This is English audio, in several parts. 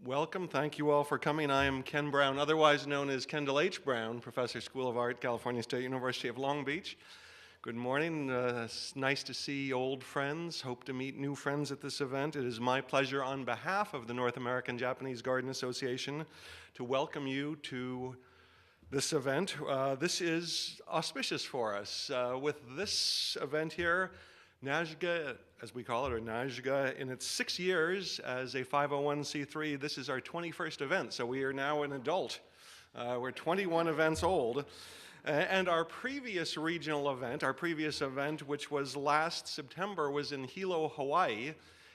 Welcome. Thank you all for coming. I am Ken Brown, otherwise known as Kendall H. Brown, Professor, School of Art, California State University of Long Beach. Good morning. It's nice to see old friends. Hope to meet new friends at this event. It is my pleasure on behalf of the North American Japanese Garden Association to welcome you to this event. This is auspicious for us. With this event here, NAJGA, as we call it, or NAJGA, in its 6 years as a 501c3, this is our 21st event, so we are now an adult. We're 21 events old. And our previous regional event, which was last September, was in Hilo, Hawaii.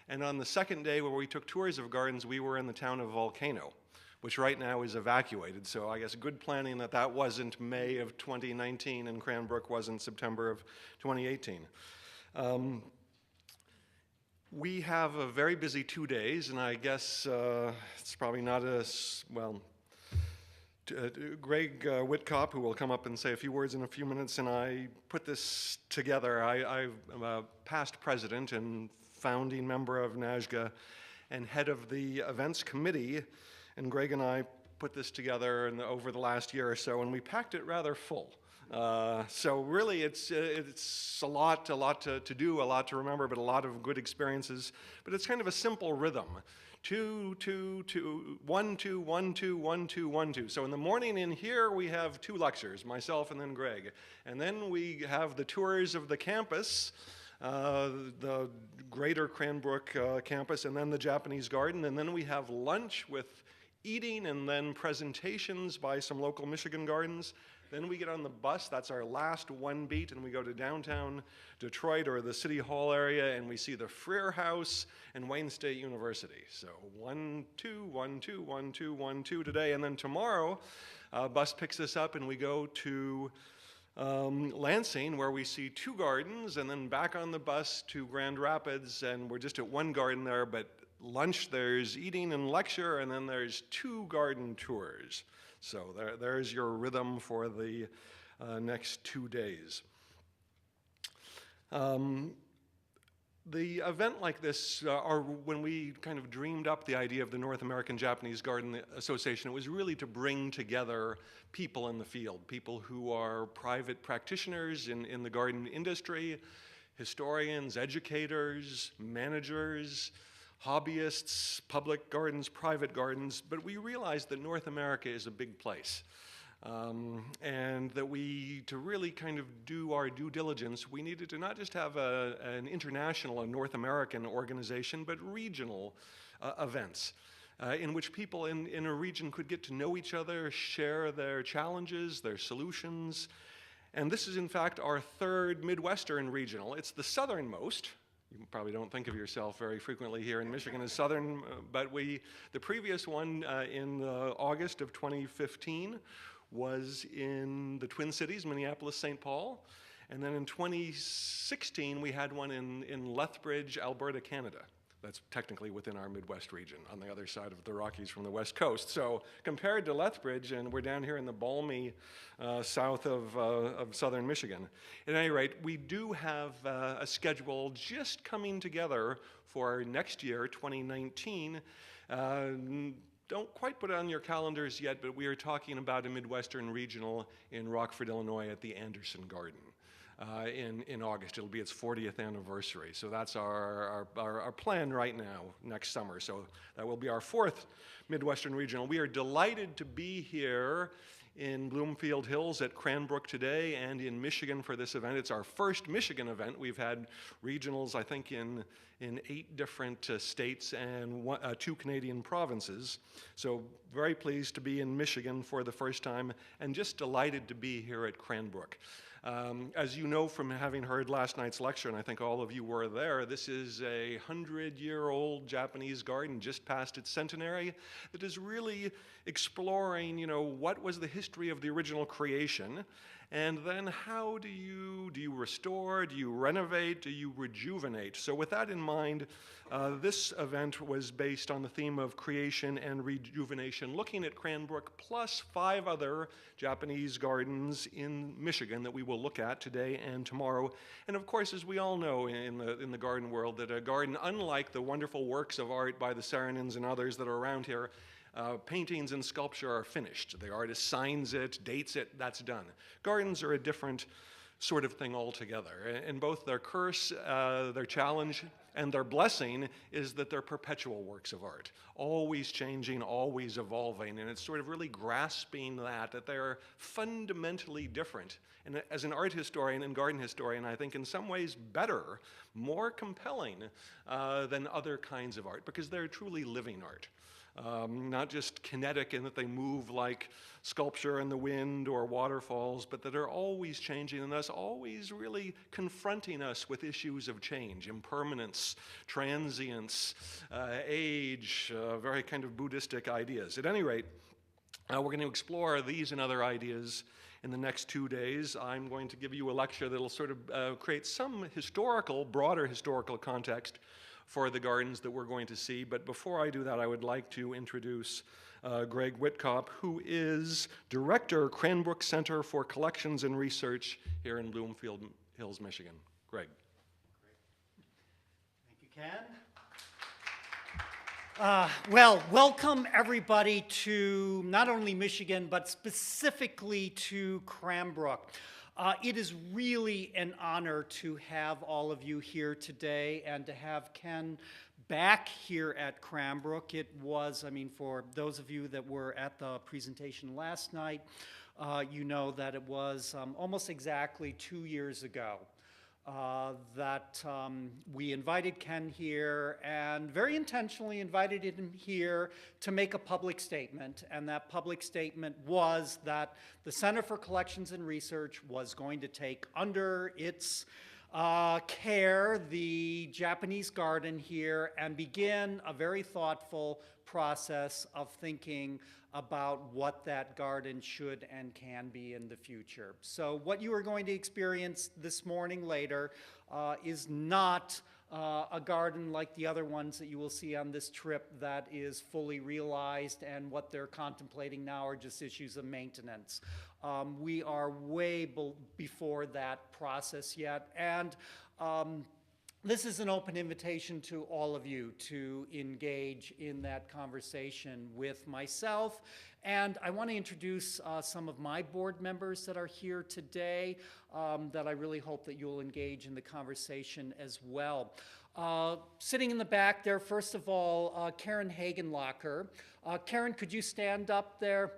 And on the second day where we took tours of gardens, we were in the town of Volcano, which right now is evacuated. So I guess good planning that that wasn't May of 2019 and Cranbrook wasn't September of 2018. We have a very busy 2 days, and I guess it's probably not as, well, Greg Whitcop, who will come up and say a few words in a few minutes, and I put this together. I'm a past president and founding member of NAJGA and head of the events committee, and Greg and I put this together over the last year or so, and we packed it rather full. So really it's a lot to do, a lot to remember, but a lot of good experiences. But it's kind of a simple rhythm. 2, 2, 2, 1, 2, 1, 2, 1, 2, 1, 2. So in the morning in here we have 2 lectures, myself and then Greg. And then we have the tours of the campus, the greater Cranbrook campus, and then the Japanese garden. And then we have lunch with eating and then presentations by some local Michigan gardens. Then we get on the bus, that's our last one beat, and we go to downtown Detroit or the City Hall area, and we see the Freer House and Wayne State University. So 1, 2, 1, 2, 1, 2, 1, 2 today, and then tomorrow, bus picks us up and we go to Lansing, where we see 2 gardens, and then back on the bus to Grand Rapids, and we're just at 1 garden there, but lunch there's eating and lecture, and then there's 2 garden tours. So there's your rhythm for the next 2 days. The event like this, when we kind of dreamed up the idea of the North American Japanese Garden Association, it was really to bring together people in the field, people who are private practitioners in the garden industry, historians, educators, managers, hobbyists, public gardens, private gardens, but we realized that North America is a big place. And that to really kind of do our due diligence, we needed to not just have an international, a North American organization, but regional events in which people in a region could get to know each other, share their challenges, their solutions. And this is in fact our 3rd Midwestern regional. It's the southernmost. You probably don't think of yourself very frequently here in Michigan as southern, but the previous one in August of 2015 was in the Twin Cities, Minneapolis, St. Paul. And then in 2016, we had one in Lethbridge, Alberta, Canada. That's technically within our Midwest region on the other side of the Rockies from the West Coast. So compared to Lethbridge, and we're down here in the balmy south of southern Michigan. At any rate, we do have a schedule just coming together for next year, 2019. Don't quite put it on your calendars yet, but we are talking about a Midwestern regional in Rockford, Illinois at the Anderson Garden. In August. It'll be its 40th anniversary. So that's our plan right now, next summer. So that will be our 4th Midwestern Regional. We are delighted to be here in Bloomfield Hills at Cranbrook today and in Michigan for this event. It's our first Michigan event. We've had regionals, I think, in 8 different states and 2 Canadian provinces. So very pleased to be in Michigan for the first time and just delighted to be here at Cranbrook. As you know from having heard last night's lecture, and I think all of you were there, this is a 100-year-old Japanese garden just past its centenary that is really exploring, what was the history of the original creation And then how do you restore, do you renovate, do you rejuvenate? So with that in mind, this event was based on the theme of creation and rejuvenation, looking at Cranbrook plus 5 other Japanese gardens in Michigan that we will look at today and tomorrow. And of course, as we all know in the garden world, that a garden, unlike the wonderful works of art by the Saarinen and others that are around here, paintings and sculpture are finished. The artist signs it, dates it, that's done. Gardens are a different sort of thing altogether. And both their curse, their challenge, and their blessing is that they're perpetual works of art, always changing, always evolving, and it's sort of really grasping that they're fundamentally different. And as an art historian and garden historian, I think in some ways better, more compelling than other kinds of art, because they're truly living art. Not just kinetic in that they move like sculpture in the wind or waterfalls, but that are always changing and thus always really confronting us with issues of change, impermanence, transience, age, very kind of Buddhistic ideas. At any rate, we're going to explore these and other ideas in the next 2 days. I'm going to give you a lecture that'll sort of create some broader historical context for the gardens that we're going to see. But before I do that, I would like to introduce Greg Whitkop, who is Director, Cranbrook Center for Collections and Research here in Bloomfield Hills, Michigan. Greg. Great. Thank you, Ken. Well, welcome everybody to not only Michigan, but specifically to Cranbrook. It is really an honor to have all of you here today and to have Ken back here at Cranbrook. It was, for those of you that were at the presentation last night, you know that it was almost exactly 2 years ago that we invited Ken here, and very intentionally invited him here to make a public statement. And that public statement was that the Center for Collections and Research was going to take under its care the Japanese garden here and begin a very thoughtful process of thinking about what that garden should and can be in the future. So what you are going to experience this morning later is not a garden like the other ones that you will see on this trip that is fully realized, and what they're contemplating now are just issues of maintenance. We are way before that process yet, and this is an open invitation to all of you to engage in that conversation with myself. And I want to introduce some of my board members that are here today that I really hope that you'll engage in the conversation as well. Sitting in the back there, first of all, Karen Hagenlocker. Karen, could you stand up there?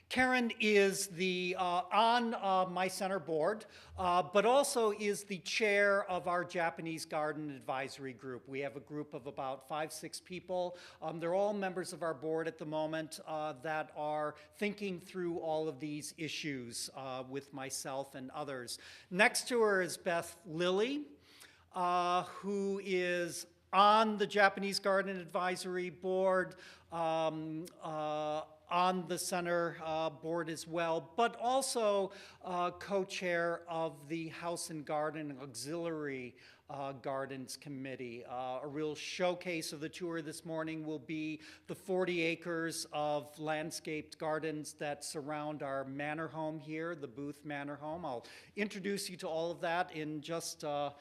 Karen is on my center board, but also is the chair of our Japanese Garden Advisory Group. We have a group of about 5-6 people. They're all members of our board at the moment that are thinking through all of these issues with myself and others. Next to her is Beth Lilly, who is on the Japanese Garden Advisory Board, on the center board as well, but also co-chair of the House and Garden Auxiliary Gardens Committee. A real showcase of the tour this morning will be the 40 acres of landscaped gardens that surround our manor home here, the Booth Manor Home. I'll introduce you to all of that in just a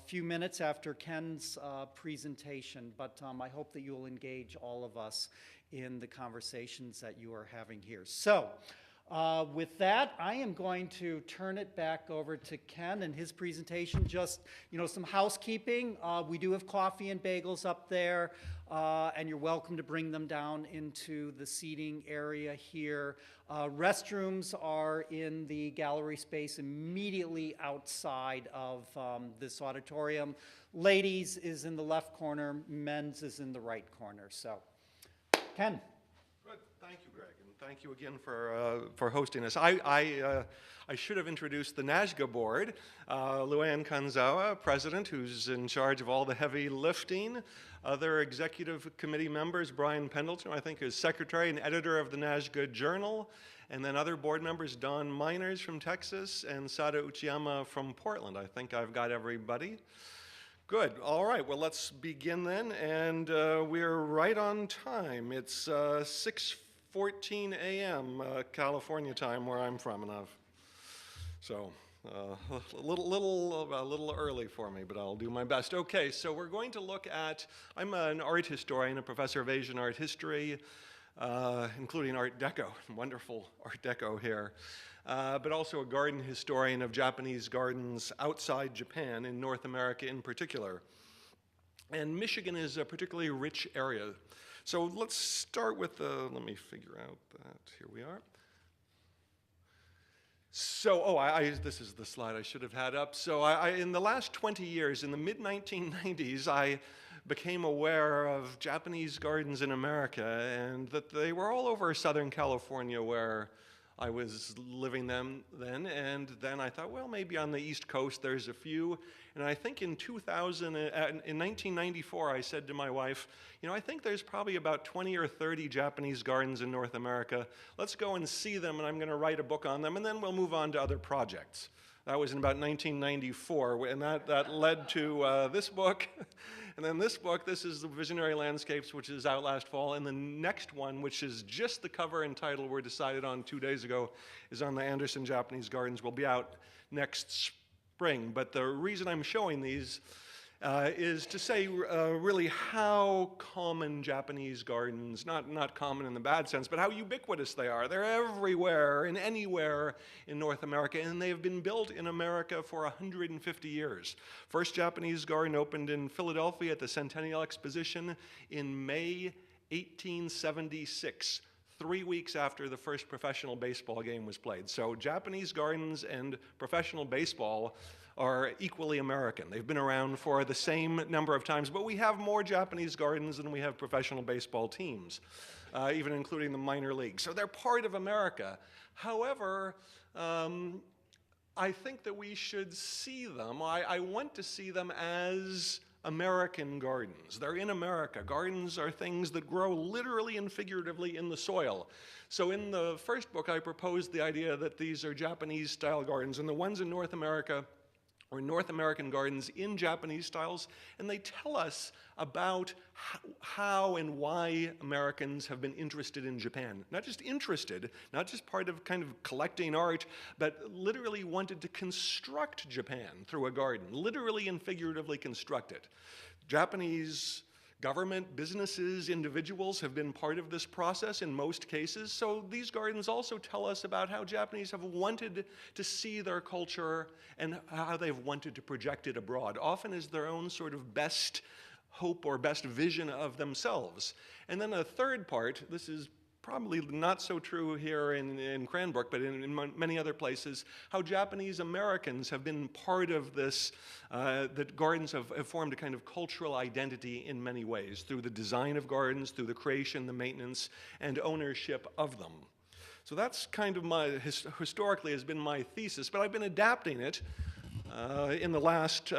few minutes after Ken's presentation, but I hope that you'll engage all of us in the conversations that you are having here. So with that, I am going to turn it back over to Ken and his presentation. Just, some housekeeping. We do have coffee and bagels up there, and you're welcome to bring them down into the seating area here. Restrooms are in the gallery space immediately outside of this auditorium. Ladies is in the left corner, men's is in the right corner. So, Ken. Good. Thank you, Greg, and thank you again for hosting us. I should have introduced the NAJGA board. Luann Kanzawa, president, who's in charge of all the heavy lifting. Other executive committee members, Brian Pendleton, I think, is secretary and editor of the NAJGA Journal, and then other board members, Don Miners from Texas and Sada Uchiyama from Portland. I think I've got everybody. Good. All right. Well, let's begin then, and we're right on time. It's 6:14 a.m. California time, where I'm from, and a little early for me, but I'll do my best. Okay, so we're going to look at, I'm an art historian, a professor of Asian art history, including Art Deco, wonderful Art Deco here, but also a garden historian of Japanese gardens outside Japan, in North America in particular. And Michigan is a particularly rich area. So let's start with let me figure out that. Here we are. So, this is the slide I should have had up. So in the last 20 years, in the mid-1990s, I became aware of Japanese gardens in America, and that they were all over Southern California, where I was living then. And then I thought, well, maybe on the East Coast there's a few. And I think in 1994, I said to my wife, you know, I think there's probably about 20 or 30 Japanese gardens in North America. Let's go and see them, and I'm going to write a book on them, and then we'll move on to other projects. That was in about 1994, and that led to this book. And then this book, this is the Visionary Landscapes, which is out last fall. And the next one, which is just the cover and title we decided on 2 days ago, is on the Anderson Japanese Gardens, will be out next spring. But the reason I'm showing these is to say really how common Japanese gardens, not common in the bad sense, but how ubiquitous they are. They're everywhere and anywhere in North America, and they've been built in America for 150 years. First Japanese garden opened in Philadelphia at the Centennial Exposition in May 1876. 3 weeks after the first professional baseball game was played. So Japanese gardens and professional baseball are equally American. They've been around for the same number of times, but we have more Japanese gardens than we have professional baseball teams, even including the minor leagues. So they're part of America. However, I think that we should see them. I want to see them as American gardens. They're in America. Gardens are things that grow literally and figuratively in the soil. So in the first book, I proposed the idea that these are Japanese-style gardens, and the ones in North America are North American gardens in Japanese styles, and they tell us about how and why Americans have been interested in Japan. Not just interested, not just part of kind of collecting art, but literally wanted to construct Japan through a garden, literally and figuratively construct it. Japanese government, businesses, individuals have been part of this process in most cases, so these gardens also tell us about how Japanese have wanted to see their culture and how they've wanted to project it abroad, often as their own sort of best hope or best vision of themselves. And then a third part, this is probably not so true here in Cranbrook, but in many other places, how Japanese Americans have been part of this, that gardens have formed a kind of cultural identity in many ways, through the design of gardens, through the creation, the maintenance, and ownership of them. So that's kind of my, historically has been my thesis, but I've been adapting it in the last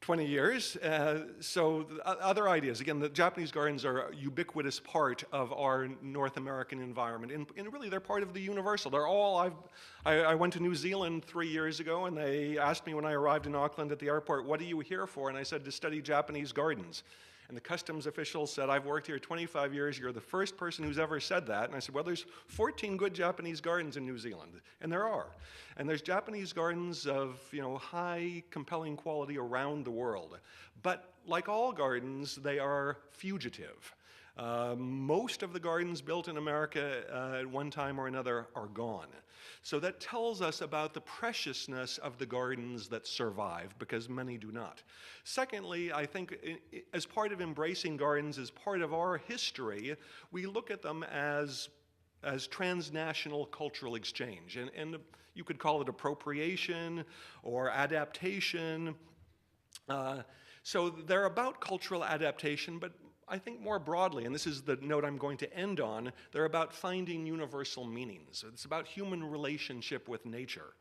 20 years. So other ideas. Again, the Japanese gardens are a ubiquitous part of our North American environment. And really, they're part of the universal. They're all, I went to New Zealand 3 years ago, and they asked me when I arrived in Auckland at the airport, what are you here for? And I said, to study Japanese gardens. And the customs official said, I've worked here 25 years, you're the first person who's ever said that. And I said, well, there's 14 good Japanese gardens in New Zealand. And there are. And there's Japanese gardens of, high, compelling quality around the world. But like all gardens, they are fugitive. Most of the gardens built in America at one time or another are gone. So that tells us about the preciousness of the gardens that survive, because many do not. Secondly, I think as part of embracing gardens, as part of our history, we look at them as transnational cultural exchange. And you could call it appropriation or adaptation. So they're about cultural adaptation, but I think more broadly, and this is the note I'm going to end on, they're about finding universal meanings. It's about human relationship with nature.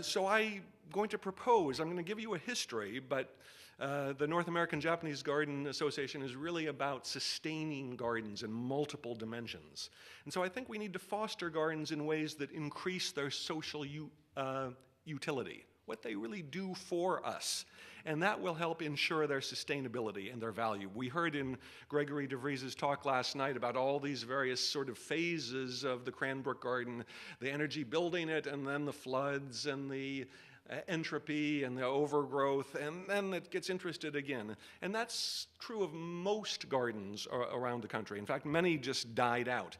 So I'm going to propose, I'm going to give you a history, but The North American Japanese Garden Association is really about sustaining gardens in multiple dimensions. And so I think we need to foster gardens in ways that increase their social utility, what they really do for us. And that will help ensure their sustainability and their value. We heard in Gregory DeVries's talk last night about all these various sort of phases of the Cranbrook Garden, the energy building it, and then the floods, and the entropy and the overgrowth, and then it gets interested again. And that's true of most gardens around the country. In fact, many just died out.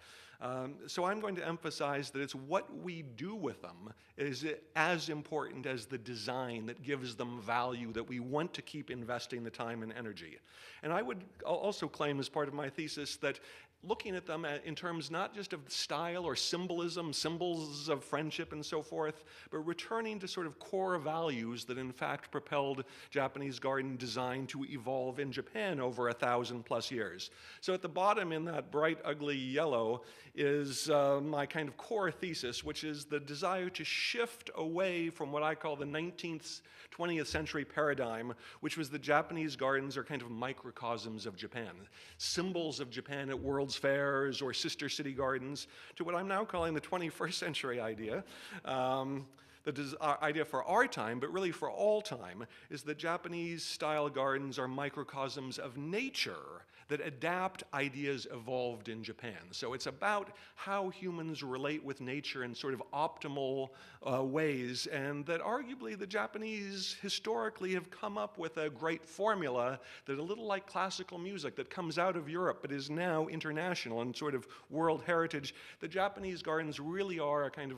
So I'm going to emphasize that it's what we do with them is as important as the design that gives them value, that we want to keep investing the time and energy. And I would also claim as part of my thesis that looking at them in terms not just of style or symbolism, symbols of friendship and so forth, but returning to sort of core values that in fact propelled Japanese garden design to evolve in Japan over 1,000+ years. So at the bottom in that bright, ugly yellow is my kind of core thesis, which is the desire to shift away from what I call the 19th, 20th century paradigm, which was the Japanese gardens are kind of microcosms of Japan, symbols of Japan at world's fairs or sister city gardens, to what I'm now calling the 21st century idea. The idea for our time, but really for all time, is that Japanese-style gardens are microcosms of nature that adapt ideas evolved in Japan. So it's about how humans relate with nature in sort of optimal ways, and that arguably the Japanese historically have come up with a great formula that a little like classical music that comes out of Europe but is now international and sort of world heritage. The Japanese gardens really are a kind of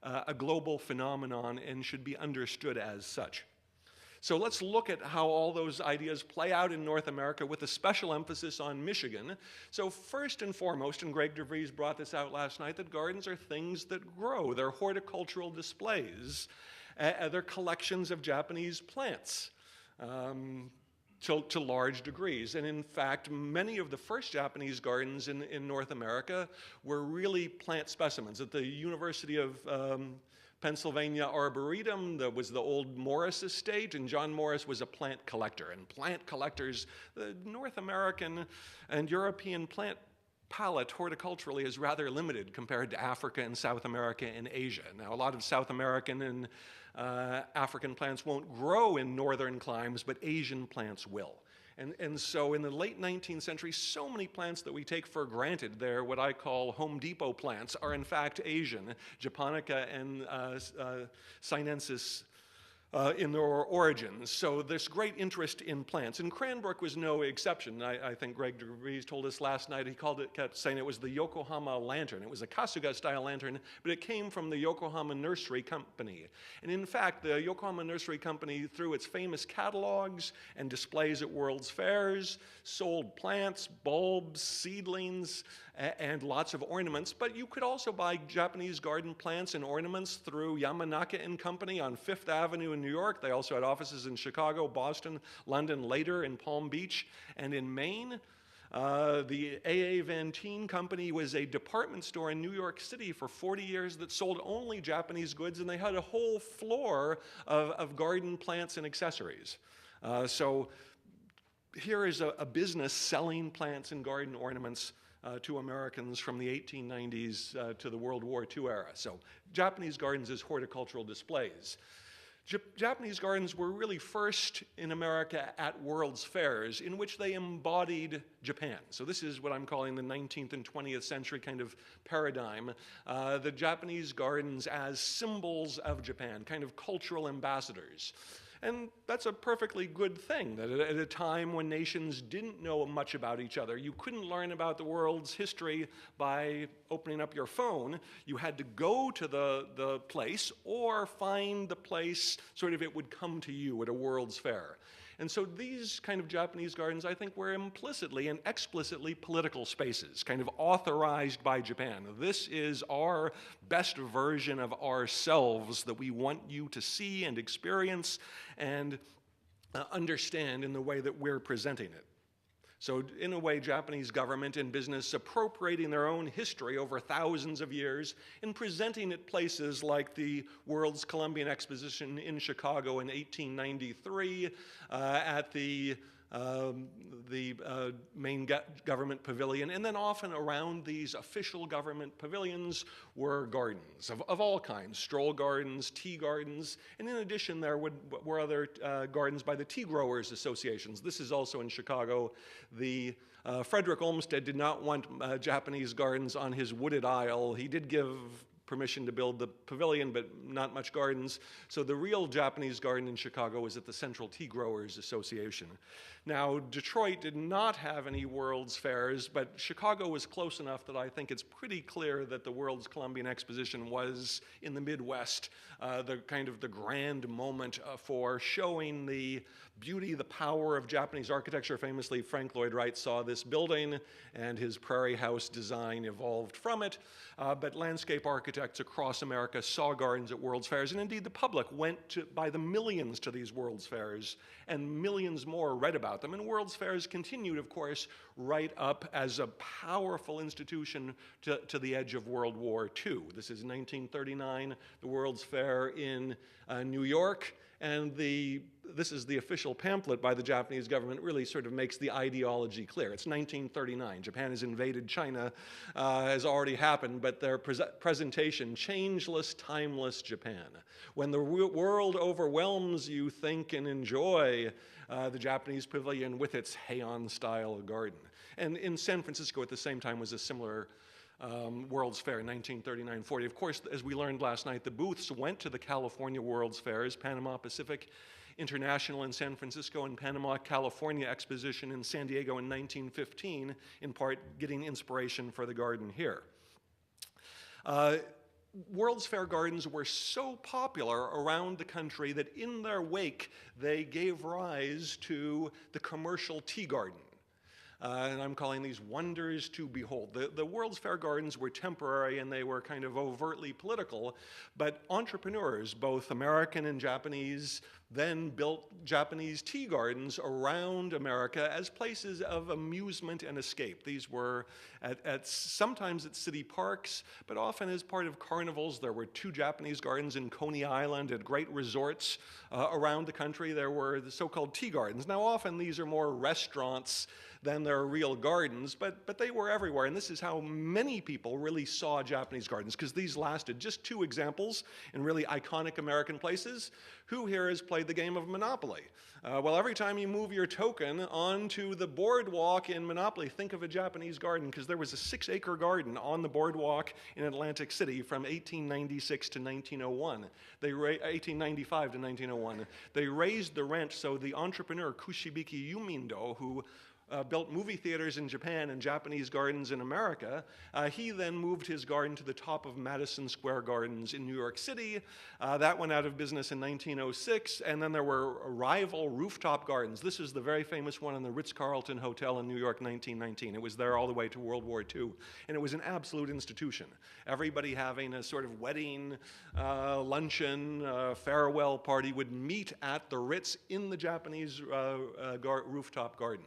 a global phenomenon and should be understood as such. So let's look at how all those ideas play out in North America with a special emphasis on Michigan. So first and foremost, and Greg DeVries brought this out last night, that gardens are things that grow. They're horticultural displays. They're collections of Japanese plants. To large degrees. And in fact, many of the first Japanese gardens in North America were really plant specimens. At the University of Pennsylvania Arboretum, there was the old Morris estate, and John Morris was a plant collector. And plant collectors, the North American and European plant palette horticulturally is rather limited compared to Africa and South America and Asia. Now, a lot of South American and African plants won't grow in northern climes, but Asian plants will. And so in the late 19th century, so many plants that we take for granted, they're what I call Home Depot plants, are in fact Asian. Japonica and sinensis in their origins. So there's great interest in plants. And Cranbrook was no exception. I think Greg DeVries told us last night, kept saying it was the Yokohama Lantern. It was a Kasuga-style lantern, but it came from the Yokohama Nursery Company. And in fact, the Yokohama Nursery Company, through its famous catalogs and displays at World's Fairs, sold plants, bulbs, seedlings, and lots of ornaments. But you could also buy Japanese garden plants and ornaments through Yamanaka and Company on Fifth Avenue in New York. They also had offices in Chicago, Boston, London, later in Palm Beach, and in Maine. The A.A. Van Teen Company was a department store in New York City for 40 years that sold only Japanese goods, and they had a whole floor of garden plants and accessories. So here is a business selling plants and garden ornaments to Americans from the 1890s to the World War II era. So Japanese gardens as horticultural displays. Japanese gardens were really first in America at World's Fairs, in which they embodied Japan. So this is what I'm calling the 19th and 20th century kind of paradigm. The Japanese gardens as symbols of Japan, kind of cultural ambassadors. And that's a perfectly good thing, that at a time when nations didn't know much about each other, you couldn't learn about the world's history by opening up your phone. You had to go to the place or find the place, sort of it would come to you at a World's Fair. And so these kind of Japanese gardens, I think, were implicitly and explicitly political spaces, kind of authorized by Japan. This is our best version of ourselves that we want you to see and experience and understand in the way that we're presenting it. So in a way, Japanese government and business appropriating their own history over thousands of years and presenting it places like the World's Columbian Exposition in Chicago in 1893, at the main government pavilion, and then often around these official government pavilions were gardens of all kinds, stroll gardens, tea gardens, and in addition there were other gardens by the tea growers associations. This is also in Chicago. The Frederick Olmsted did not want Japanese gardens on his wooded isle. He did give permission to build the pavilion, but not much gardens. So the real Japanese garden in Chicago was at the Central Tea Growers Association. Now, Detroit did not have any World's Fairs, but Chicago was close enough that I think it's pretty clear that the World's Columbian Exposition was in the Midwest, the kind of the grand moment for showing the beauty, the power of Japanese architecture. Famously, Frank Lloyd Wright saw this building, and his Prairie House design evolved from it. But landscape architects across America saw gardens at World's Fairs, and indeed the public went by the millions to these World's Fairs, and millions more read about them. And World's Fairs continued, of course, right up as a powerful institution to the edge of World War II. This is 1939, the World's Fair in New York. And this is the official pamphlet by the Japanese government. It really sort of makes the ideology clear. It's 1939. Japan has invaded China, has already happened, but their presentation, changeless, timeless Japan. When the world overwhelms you, think and enjoy the Japanese pavilion with its Heian-style garden. And in San Francisco at the same time was a similar World's Fair in 1939-40. Of course, as we learned last night, the booths went to the California World's Fairs, Panama Pacific International in San Francisco and Panama, California Exposition in San Diego in 1915, in part getting inspiration for the garden here. World's Fair gardens were so popular around the country that in their wake, they gave rise to the commercial tea garden. And I'm calling these wonders to behold. The World's Fair gardens were temporary and they were kind of overtly political, but entrepreneurs, both American and Japanese, then built Japanese tea gardens around America as places of amusement and escape. These were sometimes at city parks, but often as part of carnivals. There were 2 Japanese gardens in Coney Island at great resorts around the country. There were the so-called tea gardens. Now often these are more restaurants than their real gardens, but they were everywhere. And this is how many people really saw Japanese gardens, because these lasted. Just 2 examples in really iconic American places. Who here has played the game of Monopoly? Well, every time you move your token onto the boardwalk in Monopoly, think of a Japanese garden, because there was a 6-acre garden on the boardwalk in Atlantic City from 1896 to 1901. 1895 to 1901. They raised the rent, so the entrepreneur Kushibiki Yumindo, who built movie theaters in Japan and Japanese gardens in America, he then moved his garden to the top of Madison Square Gardens in New York City. That went out of business in 1906, and then there were rival rooftop gardens. This is the very famous one in the Ritz-Carlton Hotel in New York, 1919. It was there all the way to World War II, and it was an absolute institution. Everybody having a sort of wedding, luncheon, farewell party would meet at the Ritz in the Japanese rooftop garden.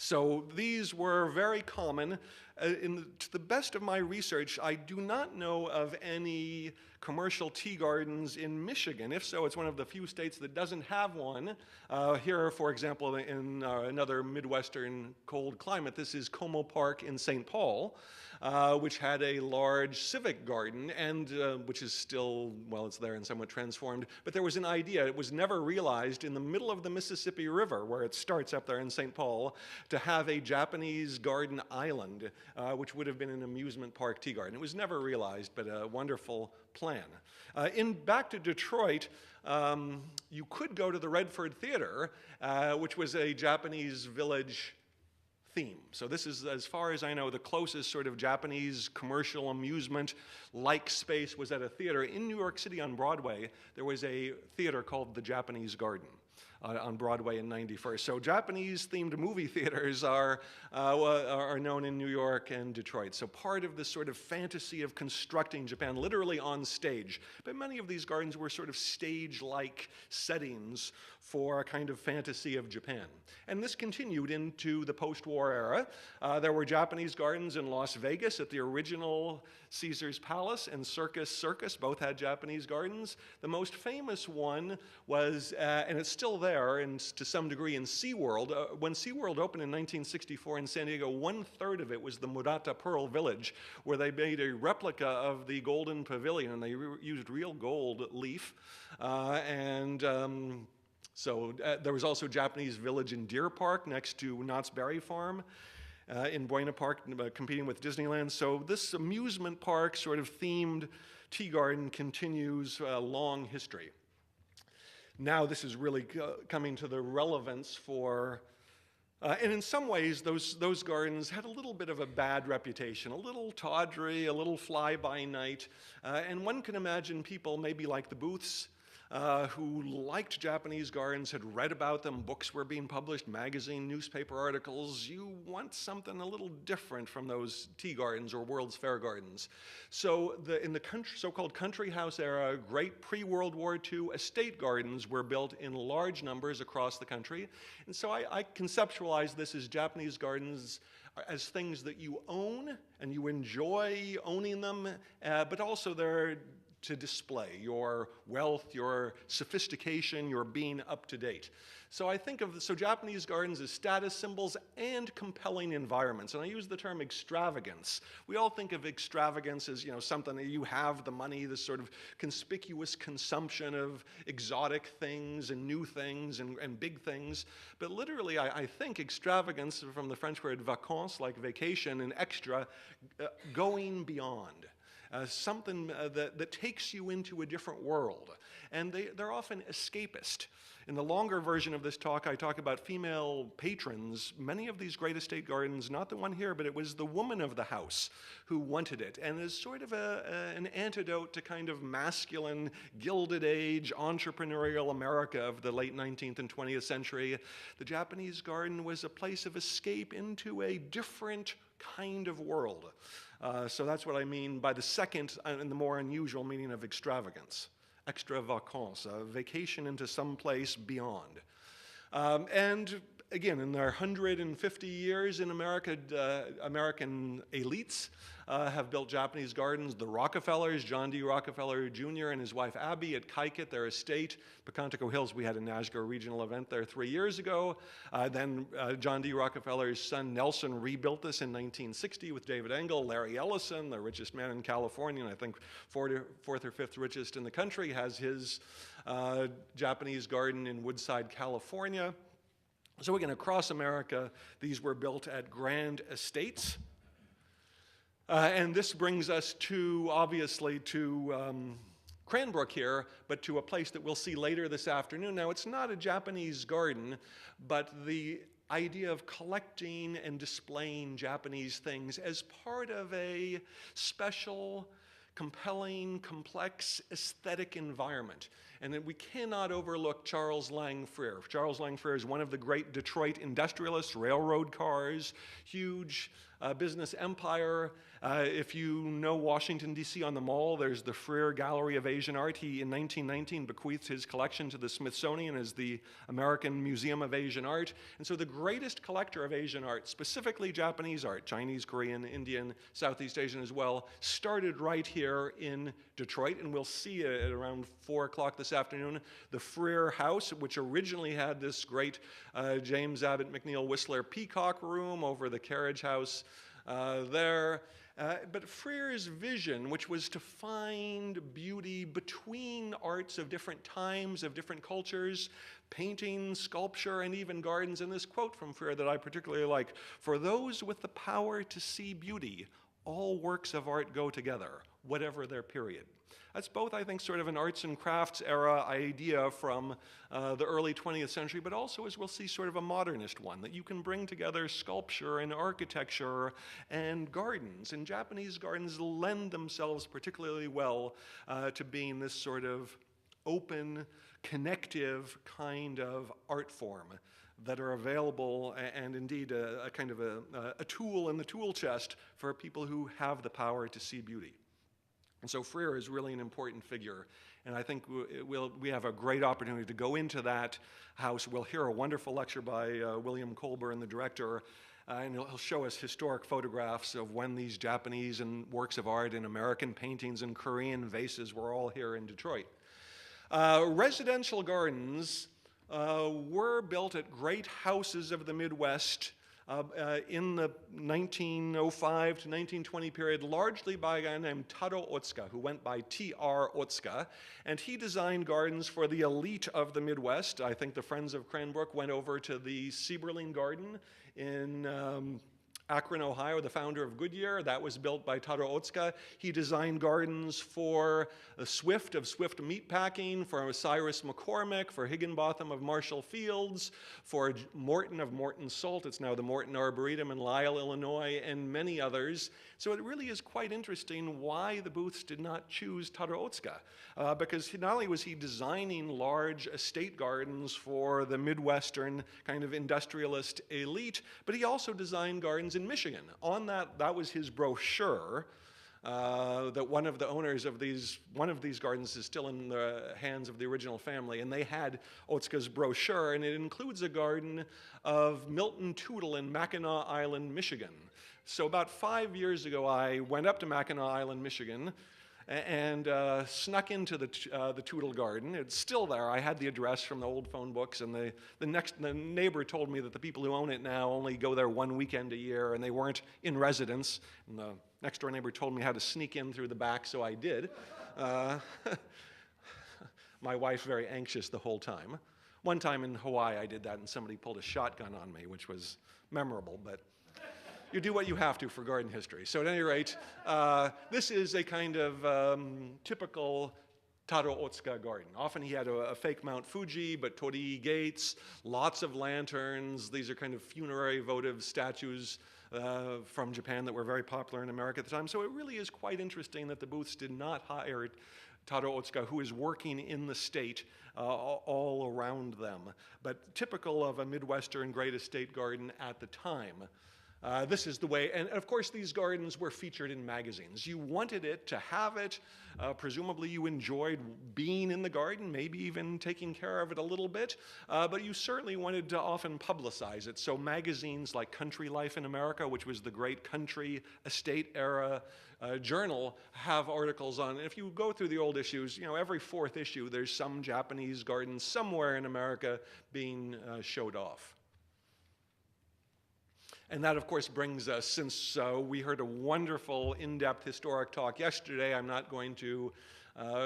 So these were very common. To the best of my research, I do not know of any commercial tea gardens in Michigan. If so, it's one of the few states that doesn't have one. Here, for example, in another Midwestern cold climate, this is Como Park in St. Paul, which had a large civic garden, and which is still, well, it's there and somewhat transformed. But there was an idea, it was never realized, in the middle of the Mississippi River, where it starts up there in St. Paul, to have a Japanese garden island, which would have been an amusement park tea garden. It was never realized, but a wonderful plan. Back to Detroit, you could go to the Redford Theater, which was a Japanese village theme. So this is, as far as I know, the closest sort of Japanese commercial amusement-like space was at a theater. In New York City on Broadway, there was a theater called the Japanese Garden on Broadway in 91st. So Japanese-themed movie theaters are known in New York and Detroit. So part of this sort of fantasy of constructing Japan literally on stage. But many of these gardens were sort of stage-like settings for a kind of fantasy of Japan. And this continued into the post-war era. There were Japanese gardens in Las Vegas at the original Caesar's Palace, and Circus, both had Japanese gardens. The most famous one was, and it's still there and to some degree, in SeaWorld. When SeaWorld opened in 1964 in San Diego, 1/3 of it was the Murata Pearl Village, where they made a replica of the Golden Pavilion, and they used real gold leaf. So there was also Japanese Village in Deer Park next to Knott's Berry Farm in Buena Park, competing with Disneyland. So this amusement park sort of themed tea garden continues a long history. Now this is really coming to the relevance for, and in some ways those gardens had a little bit of a bad reputation, a little tawdry, a little fly-by-night, and one can imagine people maybe like the Booths, who liked Japanese gardens, had read about them, books were being published, magazine, newspaper articles. You want something a little different from those tea gardens or World's Fair gardens. So in the so-called country house era, great pre-World War II, estate gardens were built in large numbers across the country. And so I conceptualize this as Japanese gardens as things that you own and you enjoy owning them, but also they're to display your wealth, your sophistication, your being up to date. So I think of Japanese gardens as status symbols and compelling environments. And I use the term extravagance. We all think of extravagance as, something that you have the money, this sort of conspicuous consumption of exotic things and new things and big things. But literally, I think extravagance, from the French word vacances, like vacation, and extra, going beyond. Something that takes you into a different world. And they're often escapist. In the longer version of this talk, I talk about female patrons. Many of these great estate gardens, not the one here, but it was the woman of the house who wanted it. And as sort of an antidote to kind of masculine, Gilded Age, entrepreneurial America of the late 19th and 20th century, the Japanese garden was a place of escape into a different kind of world. So that's what I mean by the second and the more unusual meaning of extravagance. Extravagance, a vacation into some place beyond. And again, in their 150 years in America, American elites have built Japanese gardens. The Rockefellers, John D. Rockefeller Jr. and his wife Abby at Kaiket, their estate. Pocantico Hills, we had a NAJGA regional event there 3 years ago. Then John D. Rockefeller's son Nelson rebuilt this in 1960 with David Engel. Larry Ellison, the richest man in California, and I think fourth or fifth richest in the country, has his Japanese garden in Woodside, California. So again, across America, these were built at grand estates. And this brings us obviously to Cranbrook here, but to a place that we'll see later this afternoon. Now, it's not a Japanese garden, but the idea of collecting and displaying Japanese things as part of a special, compelling, complex aesthetic environment. And then we cannot overlook Charles Lang Freer. Charles Lang Freer is one of the great Detroit industrialists, railroad cars, huge business empire. If you know Washington, D.C. on the Mall, there's the Freer Gallery of Asian Art. He, in 1919, bequeaths his collection to the Smithsonian as the American Museum of Asian Art. And so the greatest collector of Asian art, specifically Japanese art, Chinese, Korean, Indian, Southeast Asian as well, started right here in Detroit. And we'll see at around 4 o'clock this afternoon, the Freer House, which originally had this great James Abbott McNeill Whistler Peacock Room over the carriage house there. But Freer's vision, which was to find beauty between arts of different times, of different cultures, painting, sculpture, and even gardens, and this quote from Freer that I particularly like: "For those with the power to see beauty, all works of art go together, whatever their period." That's both, I think, sort of an arts and crafts era idea from the early 20th century, but also, as we'll see, sort of a modernist one, that you can bring together sculpture and architecture and gardens. And Japanese gardens lend themselves particularly well to being this sort of open, connective kind of art form that are available, and indeed a kind of a tool in the tool chest for people who have the power to see beauty. And so Freer is really an important figure. And I think we have a great opportunity to go into that house. We'll hear a wonderful lecture by William Colburn, the director, and he'll show us historic photographs of when these Japanese and works of art and American paintings and Korean vases were all here in Detroit. Residential gardens were built at great houses of the Midwest in the 1905 to 1920 period, largely by a guy named Taro Otsuka, who went by T.R. Otsuka, and he designed gardens for the elite of the Midwest. I think the Friends of Cranbrook went over to the Sieberling Garden in Akron, Ohio, the founder of Goodyear. That was built by Taro Otsuka. He designed gardens for Swift of Swift Meatpacking, for Cyrus McCormick, for Higginbotham of Marshall Fields, for Morton of Morton Salt. It's now the Morton Arboretum in Lisle, Illinois, and many others. So it really is quite interesting why the Booths did not choose Taro Otsuka, because not only was he designing large estate gardens for the Midwestern kind of industrialist elite, but he also designed gardens in Michigan. On that was his brochure. That one of the owners of one of these gardens is still in the hands of the original family, and they had Otsuka's brochure, and it includes a garden of Milton Tootle in Mackinac Island, Michigan. So about 5 years ago, I went up to Mackinac Island, Michigan, and snuck into the Tootle Garden. It's still there. I had the address from the old phone books, and the neighbor told me that the people who own it now only go there one weekend a year, and they weren't in residence. And the next door neighbor told me how to sneak in through the back, so I did. My wife very anxious the whole time. One time in Hawaii I did that, and somebody pulled a shotgun on me, which was memorable, but you do what you have to for garden history. So at any rate, this is a kind of typical Taro Otsuka garden. Often he had a fake Mount Fuji, but torii gates, lots of lanterns. These are kind of funerary votive statues from Japan that were very popular in America at the time. So it really is quite interesting that the Booths did not hire Taro Otsuka, who is working in the state all around them, but typical of a Midwestern great estate garden at the time. This is the way, and of course these gardens were featured in magazines. You wanted it to have it. Presumably you enjoyed being in the garden, maybe even taking care of it a little bit, but you certainly wanted to often publicize it. So magazines like Country Life in America, which was the great country estate era journal, have articles on it. If you go through the old issues, every fourth issue there's some Japanese garden somewhere in America being showed off. And that, of course, brings us, since we heard a wonderful in-depth historic talk yesterday, I'm not going to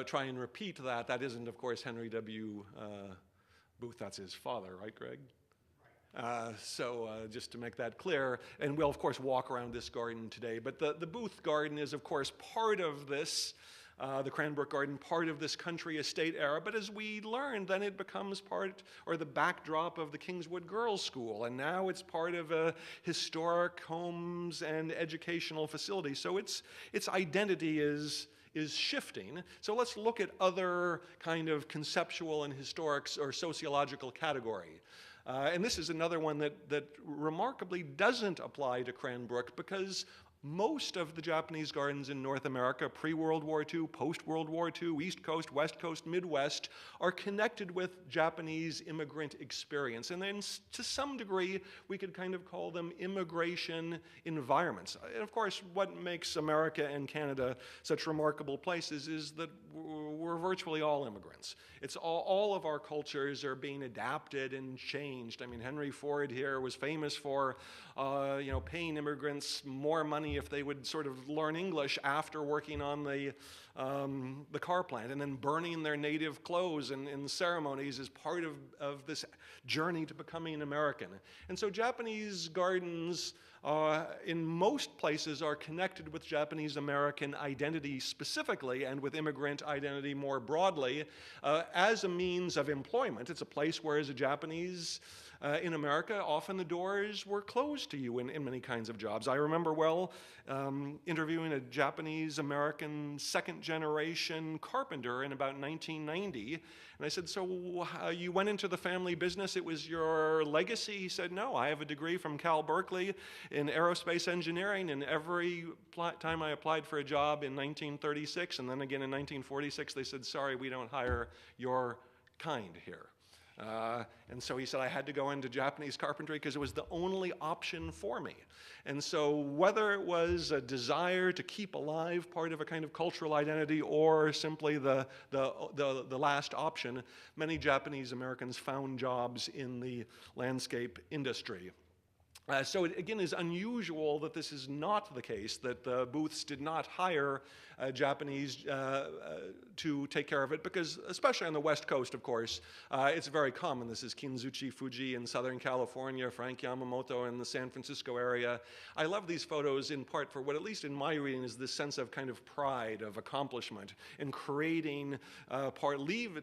try and repeat that. That isn't, of course, Henry W. Booth. That's his father, right, Greg? So just to make that clear, and we'll, of course, walk around this garden today. But the Booth Garden is, of course, part of this, the Cranbrook Garden, part of this country estate era. But as we learned, then it becomes part, or the backdrop of the Kingswood Girls' School. And now it's part of a historic homes and educational facility. So its identity is shifting. So let's look at other kind of conceptual and historic or sociological category. And this is another one that remarkably doesn't apply to Cranbrook, because most of the Japanese gardens in North America, pre-World War II, post-World War II, East Coast, West Coast, Midwest, are connected with Japanese immigrant experience. And then to some degree, we could kind of call them immigration environments. And of course, what makes America and Canada such remarkable places is that we're virtually all immigrants. It's all of our cultures are being adapted and changed. I mean, Henry Ford here was famous for, paying immigrants more money if they would sort of learn English after working on the car plant, and then burning their native clothes in ceremonies as part of this journey to becoming American. And so Japanese gardens in most places are connected with Japanese American identity specifically, and with immigrant identity more broadly, as a means of employment. It's a place where, as a Japanese In America, often the doors were closed to you in many kinds of jobs. I remember well interviewing a Japanese-American second-generation carpenter in about 1990, and I said, so you went into the family business, it was your legacy? He said, no, I have a degree from Cal Berkeley in aerospace engineering, and every time I applied for a job in 1936 and then again in 1946, they said, sorry, we don't hire your kind here. And so he said I had to go into Japanese carpentry because it was the only option for me. And so whether it was a desire to keep alive part of a kind of cultural identity or simply the last option, many Japanese Americans found jobs in the landscape industry. So it, again, is unusual that this is not the case, that the booths did not hire Japanese to take care of it, because especially on the West Coast, of course, it's very common. This is Kinzuchi Fuji in Southern California, Frank Yamamoto in the San Francisco area. I love these photos in part for what, at least in my reading, is this sense of kind of pride, of accomplishment in creating,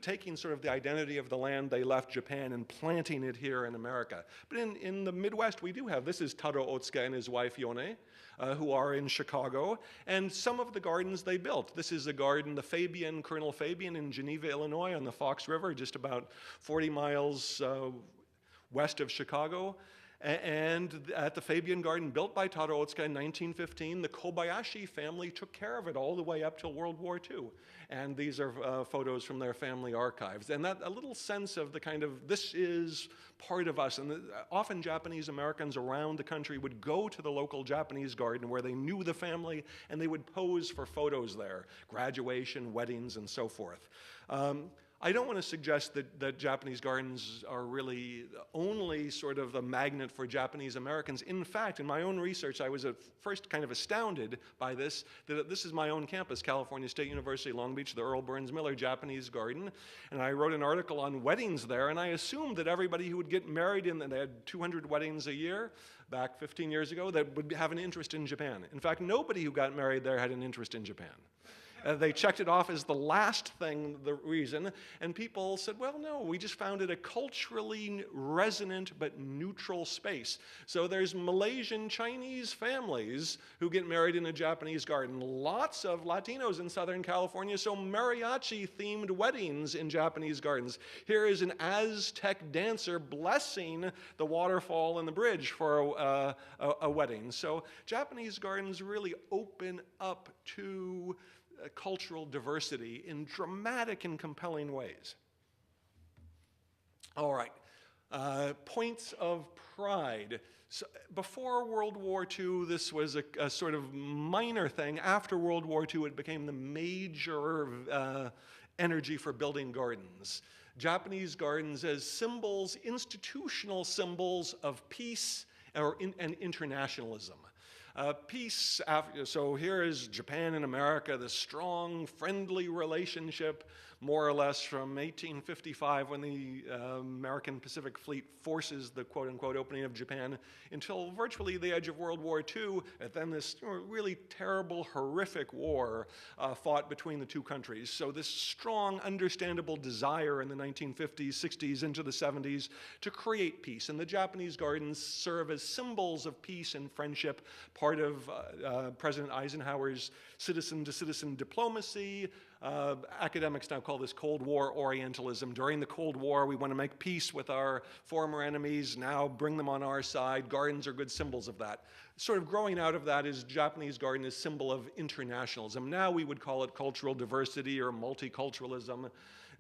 taking sort of the identity of the land they left Japan and planting it here in America. But in the Midwest, we do have, this is Taro Otsuka and his wife Yone, who are in Chicago, and some of the gardens they built. This is a garden, the Fabian, Colonel Fabian in Geneva, Illinois, on the Fox River, just about 40 miles west of Chicago. And at the Fabian Garden, built by Taro Otsuka in 1915, the Kobayashi family took care of it all the way up till World War II. And these are photos from their family archives. And that a little sense of the kind of, this is part of us. And often Japanese Americans around the country would go to the local Japanese garden where they knew the family, and they would pose for photos there, graduation, weddings, and so forth. I don't want to suggest that Japanese gardens are really only sort of a magnet for Japanese Americans. In fact, in my own research, I was at first kind of astounded by this, that this is my own campus, California State University, Long Beach, the Earl Burns Miller Japanese Garden. And I wrote an article on weddings there, and I assumed that everybody who would get married and they had 200 weddings a year, back 15 years ago, that would have an interest in Japan. In fact, nobody who got married there had an interest in Japan. They checked it off as the last thing, the reason, and people said, well, no, we just found it a culturally resonant but neutral space. So there's Malaysian Chinese families who get married in a Japanese garden, lots of Latinos in Southern California, so mariachi-themed weddings in Japanese gardens. Here is an Aztec dancer blessing the waterfall and the bridge for a wedding. So Japanese gardens really open up to cultural diversity in dramatic and compelling ways. All right, points of pride. So before World War II, this was a sort of minor thing. After World War II, it became the major energy for building gardens. Japanese gardens as symbols, institutional symbols of peace and internationalism. Peace, so here is Japan and America, the strong, friendly relationship, more or less from 1855 when the American Pacific Fleet forces the quote-unquote opening of Japan until virtually the edge of World War II, and then this really terrible, horrific war fought between the two countries. So this strong, understandable desire in the 1950s, 60s, into the 70s to create peace. And the Japanese gardens serve as symbols of peace and friendship, part of President Eisenhower's citizen-to-citizen diplomacy. Academics now call this Cold War Orientalism. During the Cold War, we want to make peace with our former enemies, now bring them on our side. Gardens are good symbols of that. Sort of growing out of that is Japanese garden is symbol of internationalism. Now we would call it cultural diversity or multiculturalism.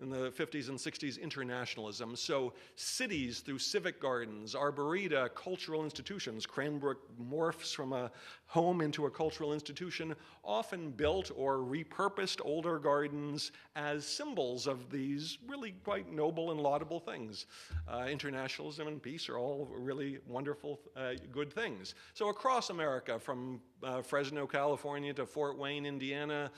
In the 50s and 60s, internationalism. So cities through civic gardens, arboreta, cultural institutions, Cranbrook morphs from a home into a cultural institution, often built or repurposed older gardens as symbols of these really quite noble and laudable things. Internationalism and peace are all really wonderful, good things. So across America, from Fresno, California to Fort Wayne, Indiana,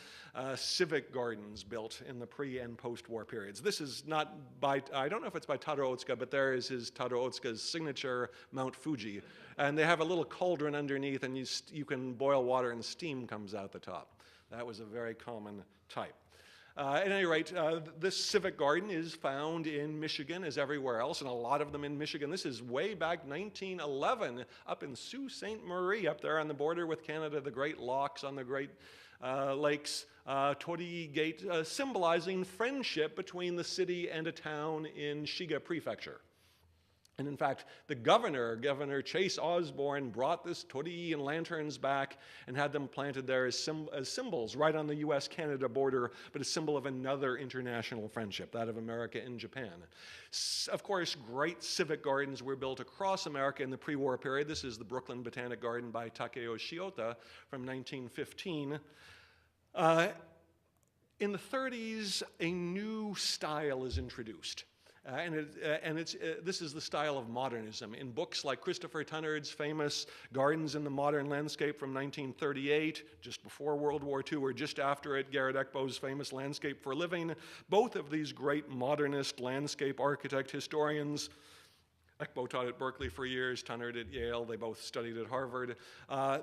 civic gardens built in the pre- and post-war periods. This is not by, I don't know if it's by Taro Otsuka, but there is his Taro Otsuka's signature Mount Fuji. And they have a little cauldron underneath, and you can boil water and steam comes out the top. That was a very common type. At any rate, this civic garden is found in Michigan as everywhere else, and a lot of them in Michigan. This is way back 1911 up in Sault Ste. Marie, up there on the border with Canada, the Great Locks on the Great Lakes. Torii Gate, symbolizing friendship between the city and a town in Shiga Prefecture. And in fact, the Governor Chase Osborne, brought this torii and lanterns back and had them planted there as symbols right on the US-Canada border, but a symbol of another international friendship, that of America and Japan. Of course, great civic gardens were built across America in the pre-war period. This is the Brooklyn Botanic Garden by Takeo Shiota from 1915. In the 30s, a new style is introduced. This is the style of modernism. In books like Christopher Tunnard's famous Gardens in the Modern Landscape from 1938, just before World War II or just after it, Garrett Ekbo's famous Landscape for Living, both of these great modernist landscape architect historians, Ekbo taught at Berkeley for years, Tunnard at Yale, they both studied at Harvard.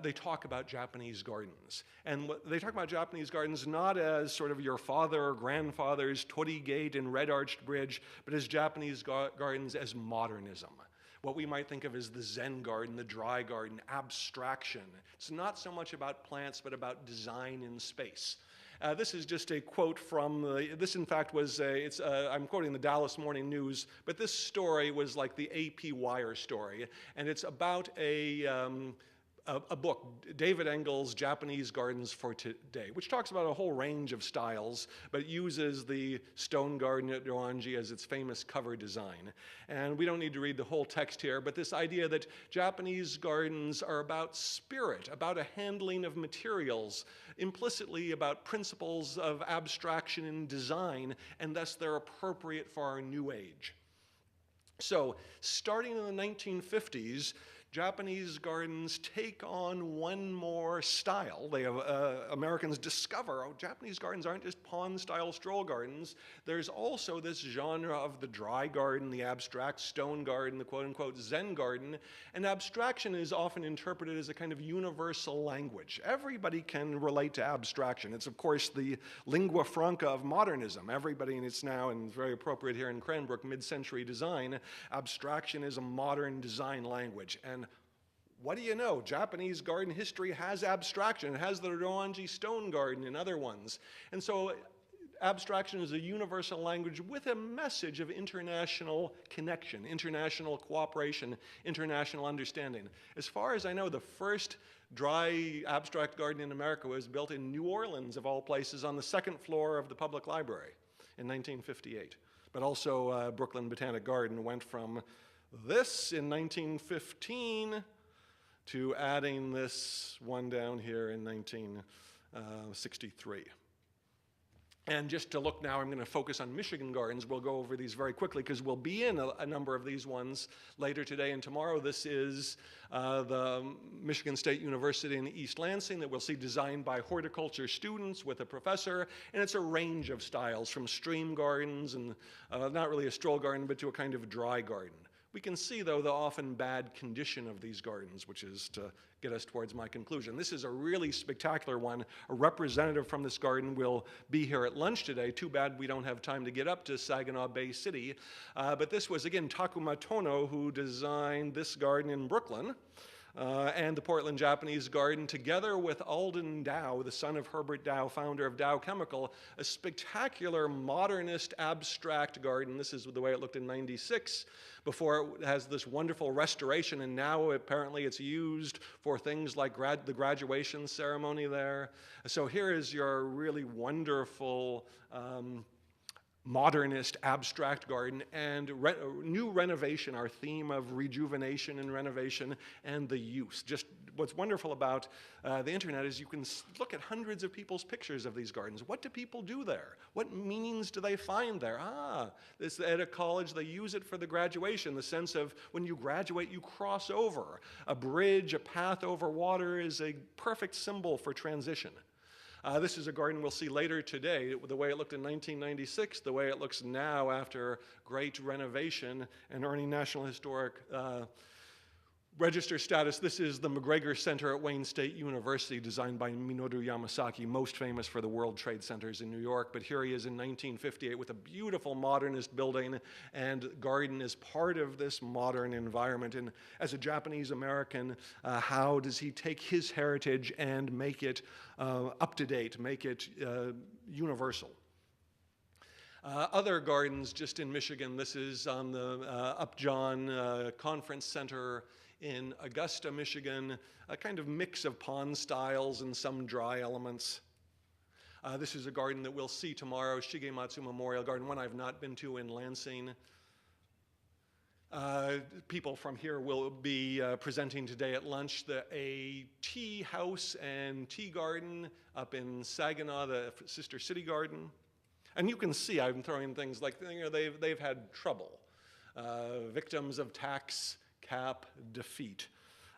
They talk about Japanese gardens. And they talk about Japanese gardens not as sort of your father or grandfather's torii gate and red arched bridge, but as Japanese gardens as modernism. What we might think of as the Zen garden, the dry garden, abstraction. It's not so much about plants, but about design in space. This is just a quote from, this in fact was, I'm quoting the Dallas Morning News, but this story was like the AP Wire story, and it's about a book, David Engel's Japanese Gardens for Today, which talks about a whole range of styles, but uses the stone garden at Ryoanji as its famous cover design. And we don't need to read the whole text here, but this idea that Japanese gardens are about spirit, about a handling of materials, implicitly about principles of abstraction and design, and thus they're appropriate for our new age. So, starting in the 1950s, Japanese gardens take on one more style. They have, Americans discover, oh, Japanese gardens aren't just pond-style stroll gardens. There's also this genre of the dry garden, the abstract stone garden, the quote-unquote Zen garden, and abstraction is often interpreted as a kind of universal language. Everybody can relate to abstraction. It's, of course, the lingua franca of modernism. Everybody, and it's now, and very appropriate here in Cranbrook, mid-century design, abstraction is a modern design language. And what do you know? Japanese garden history has abstraction. It has the Ryoanji stone garden and other ones. And so abstraction is a universal language with a message of international connection, international cooperation, international understanding. As far as I know, the first dry abstract garden in America was built in New Orleans, of all places, on the second floor of the public library in 1958. But also Brooklyn Botanic Garden went from this in 1915 to adding this one down here in 1963. And just to look now, I'm going to focus on Michigan gardens. We'll go over these very quickly because we'll be in a number of these ones later today and tomorrow. This is the Michigan State University in East Lansing that we'll see designed by horticulture students with a professor. And it's a range of styles from stream gardens and not really a stroll garden, but to a kind of dry garden. We can see, though, the often bad condition of these gardens, which is to get us towards my conclusion. This is a really spectacular one. A representative from this garden will be here at lunch today. Too bad we don't have time to get up to Saginaw Bay City. But this was, again, Takuma Tono, who designed this garden in Brooklyn. And the Portland Japanese Garden, together with Alden Dow, the son of Herbert Dow, founder of Dow Chemical, a spectacular modernist abstract garden. This is the way it looked in '96, before it has this wonderful restoration, and now apparently it's used for things like the graduation ceremony there. So here is your really wonderful modernist abstract garden, and new renovation, our theme of rejuvenation and renovation, and the use. Just what's wonderful about the internet is you can look at hundreds of people's pictures of these gardens. What do people do there? What meanings do they find there? This, at a college, they use it for the graduation, the sense of when you graduate, you cross over. A bridge, a path over water is a perfect symbol for transition. This is a garden we'll see later today, the way it looked in 1996, the way it looks now after great renovation and earning National Historic Register status, this is the McGregor Center at Wayne State University, designed by Minoru Yamasaki, most famous for the World Trade Centers in New York. But here he is in 1958 with a beautiful modernist building, and garden is part of this modern environment. And as a Japanese American, how does he take his heritage and make it up to date, make it universal? Other gardens just in Michigan, this is on the Upjohn Conference Center in Augusta, Michigan, a kind of mix of pond styles and some dry elements. This is a garden that we'll see tomorrow, Shigematsu Memorial Garden, one I've not been to in Lansing. People from here will be presenting today at lunch a tea house and tea garden up in Saginaw, the Sister City Garden. And you can see I'm throwing things like, they've had trouble. Victims of tax cap defeat.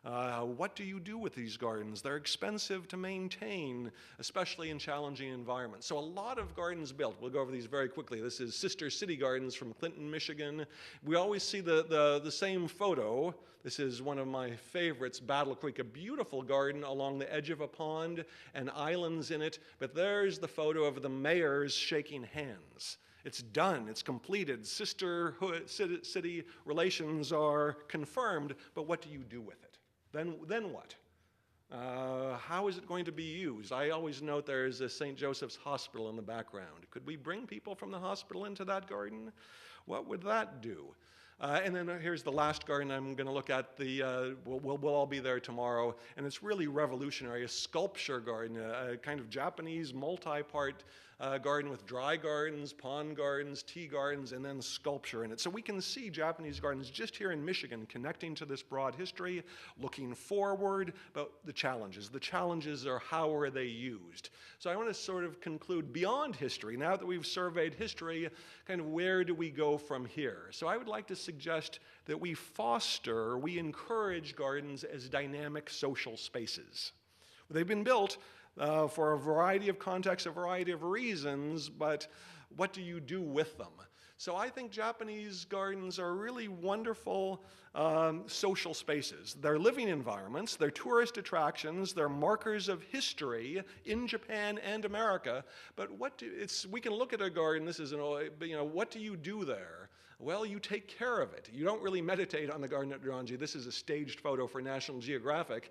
What do you do with these gardens? They're expensive to maintain, especially in challenging environments. So a lot of gardens built. We'll go over these very quickly. This is Sister City Gardens from Clinton, Michigan. We always see the same photo. This is one of my favorites, Battle Creek, a beautiful garden along the edge of a pond and islands in it. But there's the photo of the mayors shaking hands. It's done, it's completed, sisterhood, city relations are confirmed, but what do you do with it? Then what? How is it going to be used? I always note there's a St. Joseph's Hospital in the background. Could we bring people from the hospital into that garden? What would that do? And then here's the last garden I'm going to look at. We'll all be there tomorrow, and it's really revolutionary, a sculpture garden, a kind of Japanese multi-part garden with dry gardens, pond gardens, tea gardens, and then sculpture in it. So we can see Japanese gardens just here in Michigan connecting to this broad history, looking forward, but the challenges. The challenges are how are they used? So I want to sort of conclude beyond history. Now that we've surveyed history, kind of where do we go from here? So I would like to suggest that we encourage gardens as dynamic social spaces. They've been built for a variety of contexts, a variety of reasons, but what do you do with them? So I think Japanese gardens are really wonderful social spaces. They're living environments, they're tourist attractions, they're markers of history in Japan and America, but we can look at a garden, this is what do you do there? Well, you take care of it. You don't really meditate on the garden at Ranji. This is a staged photo for National Geographic.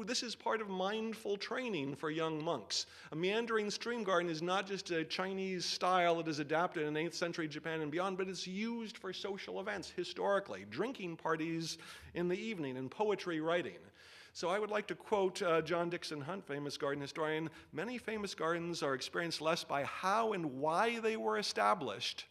This is part of mindful training for young monks. A meandering stream garden is not just a Chinese style that is adapted in 8th century Japan and beyond, but it's used for social events historically, drinking parties in the evening and poetry writing. So I would like to quote John Dixon Hunt, famous garden historian, "Many famous gardens are experienced less by how and why they were established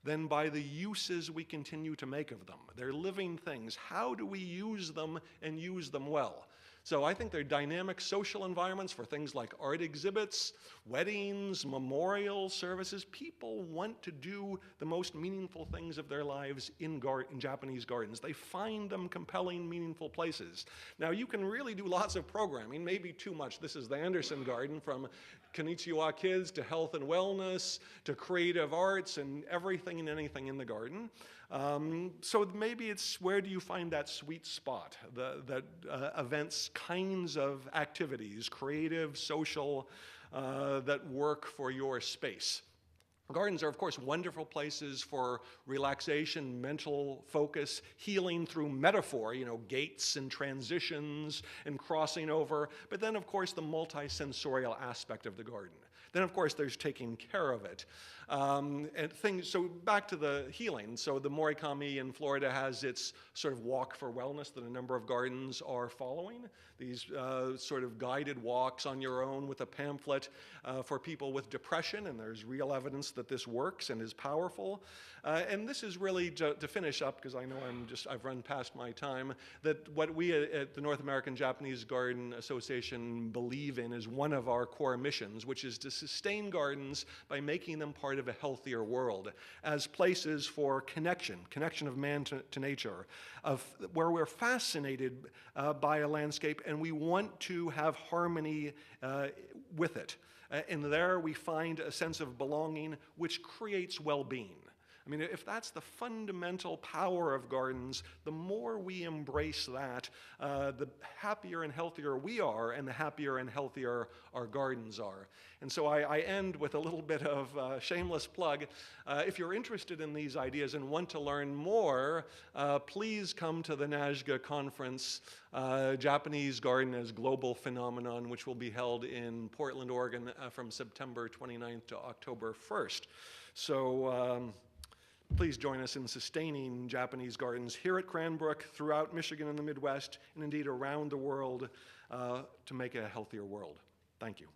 than by the uses we continue to make of them. They're living things. How do we use them and use them well?" So I think they're dynamic social environments for things like art exhibits, weddings, memorial services. People want to do the most meaningful things of their lives in Japanese gardens. They find them compelling, meaningful places. Now, you can really do lots of programming, maybe too much. This is the Anderson Garden, from Konnichiwa Kids to health and wellness to creative arts and everything and anything in the garden. So maybe it's where do you find that sweet spot, that events, kinds of activities, creative, social, that work for your space. Gardens are, of course, wonderful places for relaxation, mental focus, healing through metaphor, gates and transitions and crossing over. But then, of course, the multisensorial aspect of the garden. Then, of course, there's taking care of it. So back to the healing. So the Morikami in Florida has its sort of walk for wellness that a number of gardens are following. These sort of guided walks on your own with a pamphlet for people with depression, and there's real evidence that this works and is powerful. And this is really to finish up, because I know I've run past my time, that what we at the North American Japanese Garden Association believe in is one of our core missions, which is to sustain gardens by making them part of a healthier world as places for connection of man to nature, where we're fascinated by a landscape and we want to have harmony with it. And there we find a sense of belonging which creates well-being. I mean, if that's the fundamental power of gardens, the more we embrace that, the happier and healthier we are, and the happier and healthier our gardens are. And so I end with a little bit of shameless plug. If you're interested in these ideas and want to learn more, please come to the NAJGA conference, Japanese Garden as Global Phenomenon, which will be held in Portland, Oregon from September 29th to October 1st. So please join us in sustaining Japanese gardens here at Cranbrook, throughout Michigan and the Midwest, and indeed around the world to make a healthier world. Thank you.